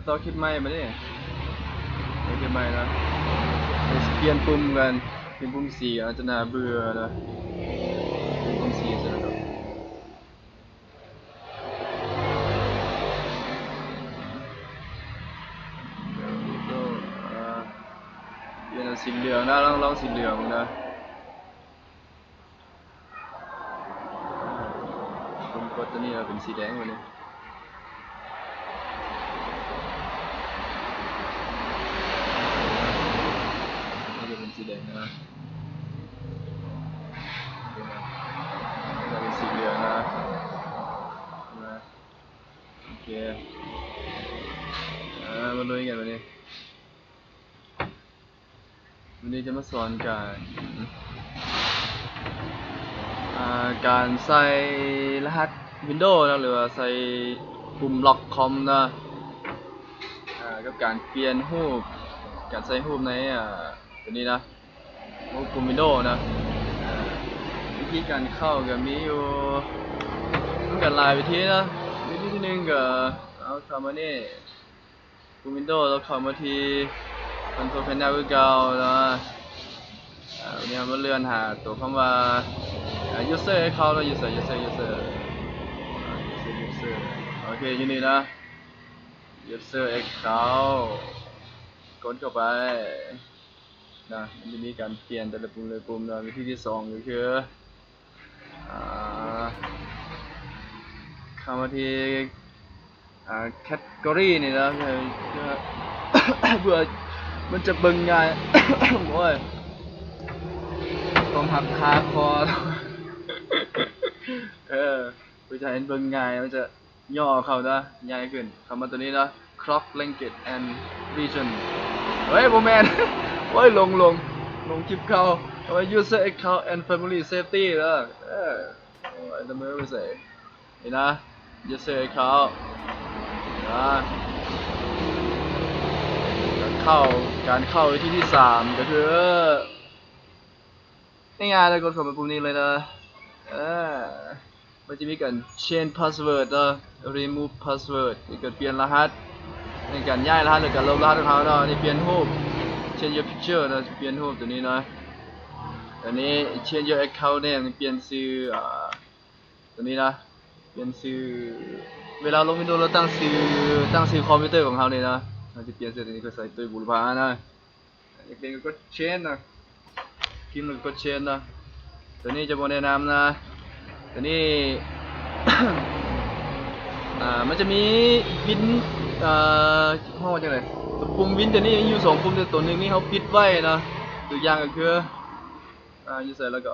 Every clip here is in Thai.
ต่อคลิปใหม่มาดิต่อคลิปใหม่นะเปลี่ยนปุ่มกันเป็นปุ่มสีอาจจะน่าเบื่อนะเป็นปุ่มสีซะแล้วเปลี่ยนสีเหลืองนะลองสีเหลืองนะผมกดตัวนี้เป็นสีแดงวันนี้สีแดงนะเป็นสีเหลืองนะโอเคมาลุยกันวันนี้จะมาสอนการใส่รหัส Windows นะหรือว่าใส่ปุ่มล็อกคอมนะกับการเปลี่ยนรูปการใส่รูปในตัวนี้นะปุ่ม Windows นะวิธีการเข้าก็มีอยู่กันหลายวิธีนะวิธีที่หนึ่งก็เอาเข้ามานี่ปุ่ม Windows แล้วเข้ามาที่ Control Panel คือเก่านะวันนี้มาเลื่อนหาตัวคำว่า user ให้เขาแล้ว user โอเคอยู่นี่นะ user account กดเข้าไปนะมันจะมีการเปลี่ยนแต่ละปุ่มนะวิธีที่2ก็คือเข้ามาที่category นี่นะเพื่อมันจะเบิ่งง่ายโอ้ยต้องหักคาคอเพื่อจะเห็นเบิ่งง่ายมันจะย่อเข้านะง่ายขึ้นคำว่าตัวนี้นะ clock language and region เฮ้ยโมแมนเฮ้ยลงคลิปเข้าเอาไว้ user account and family safety นะโอ้ยจะไม่ไปใส่นี่นะ user account นะการเข้าวิธีที่3ก็คือง่ายๆเลยกดเข้าไปปุ่มนี้เลยนะมันจะมีการ change password นะ remove password มีการเปลี่ยนรหัสในการย้ายรหัสหรือการลบรหัสของเขาเนาะนี่เปลี่ยนรูป change your picture นะเปลี่ยนรูปตัวนี้นะอันนี้ change your account name เปลี่ยนชื่อตัวนี้นะเปลี่ยนชื่อเวลาลงวิดีโอเราตั้งชื่อคอมพิวเตอร์ของเขาเนี่ยนะเราจะเปลี่ยนชื่อตัวนี้ก็ใส่ตัวบุรพานะอยากเปลี่ยนก็กด change นะพิมพ์แล้วก็กด change นะตัวนี้จะบอกแนะนำนะตัวนี้ มันจะมีวินห้องว่าจังไงปุ่มวินตัวนี้อยู่2ปุ่มแต่ตัวนึงนี่เขาปิดไว้นะตัวอย่างก็คืออยู่ใส่แล้วก็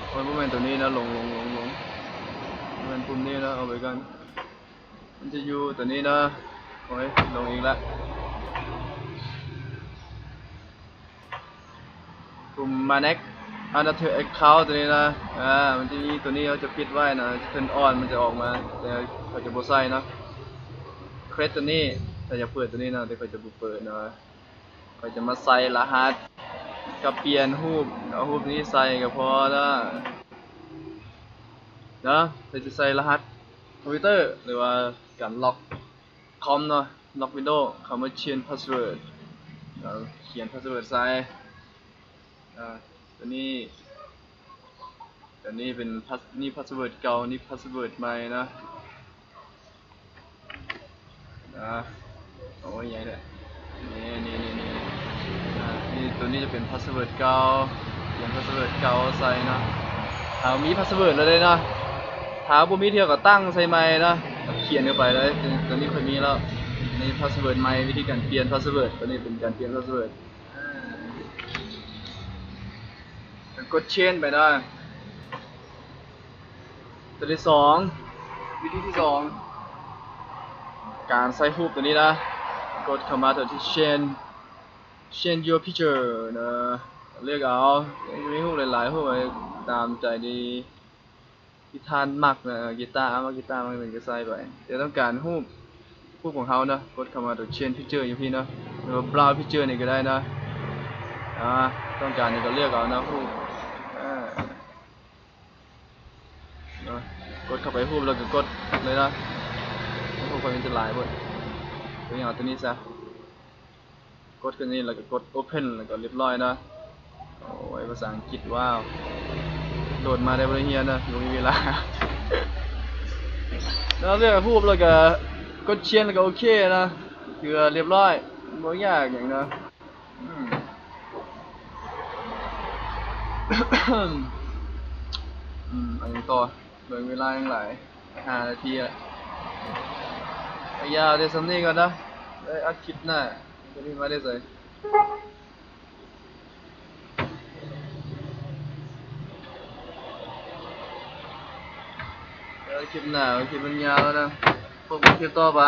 โอ้ยโมเมนต์ตัวนี้นะลงโมเมนต์ปุ่มนี้นะเอาไปกันมันจะอยู่ตัวนี้นะโอ้ยลงอีกแล้วปุ่ม manage another account ตัวนี้นะมันจะมีตัวนี้เขาจะปิดไว้นะ turn on มันจะออกมาแต่เขาจะบ่ใส่นะ create ตัวนี้แต่อย่าเปิดตัวนี้นะแต่เขาจะบ่เปิดนะเขาจะมาใส่รหัสกับเปลี่ยนรูปเอารูปนี้ใส่ก็พอนะเราจะใส่รหัสคอมพิวเตอร์หรือว่าการล็อกคอมเนาะล็อกวินโดว์คำว่า change password เราเขียน password ใส่ตัวนี้เป็นนี่ password เก่านี่ password ใหม่นะโอ้ยใหญ่เลยนี่ตัวนี้จะเป็น password เก่าเขียน password เก่าใส่นะถ้ามี password แล้วเลยนะถ้าบ่มีเที่ยวก็ตั้งใส่ใหม่นะเขียนเข้าไปเลยตัวนี้ค่อยมีแล้วนี่ password ใหม่วิธีการเปลี่ยน password ตัวนี้เป็นการเปลี่ยน passwordกด change ไปนะตัวที่2วิธีที่2การใส่รูปตัวนี้นะกดเข้ามาตัวที่ change your picture นะเลือกเอามีรูปหลายๆรูปตามใจดีที่ท่านมักนะกีตาร์มันก็ใส่ไปแต่ต้องการรูปของเขานะกดเข้ามาตัว change picture อยู่พี่นะหรือว่า browse picture นี่ก็ได้นะต้องการนี่ก็เลือกเอานะรูป กดเข้าไปรูปแล้วก็กดเลยนะรูปมันจะหลายหมดตัวอย่างตัวนี้ซะกดตัวนี้แล้วก็กด Open แล้วก็เรียบร้อยนะโอ้ยภาษาอังกฤษว้าวโหลดมาได้บริเฮียนะอยู่มีเวลา แล้วเลือกรูปแล้วก็กดเชียนแล้วก็โอเคนะคือเรียบร้อยไม่ยากอย่างนะอันนี้ต่อเบิ่งเวลายังหลาย5 นาทีละยาวได้สำนี้ก่อนนะได้อัดคลิปหน้าจะมีมาได้ใส่คลิปหน้าคลิปมันยาวแล้วนะพวกคลิปต่อไป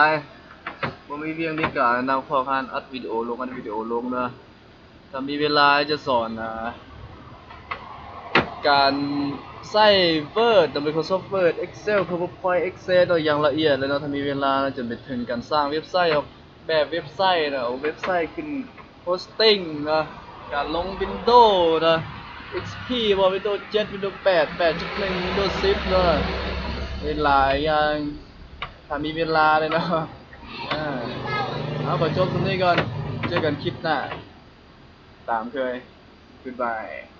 ผมมีเพียงที่การนำข้อความอัดวิดีโอลงนะถ้ามีเวลาจะสอนการใส่ Word ใน Microsoft Word Excel PowerPoint Excel ตัวอย่างละเอียดเลยเนาะถ้ามีเวลาจนไปถึงการสร้างเว็บไซต์ออกแบบเว็บไซต์นะเอาเว็บไซต์ขึ้นโฮสติ้งนะการลง Windows นะ XP Windows 7 Windows 8 8.1 Windows 10นะหลายอย่างถ้ามีเวลาเลยเนาะเอาขอจบตรงนี้ก่อนเจอกันคลิปหน้าตามเคย Goodbye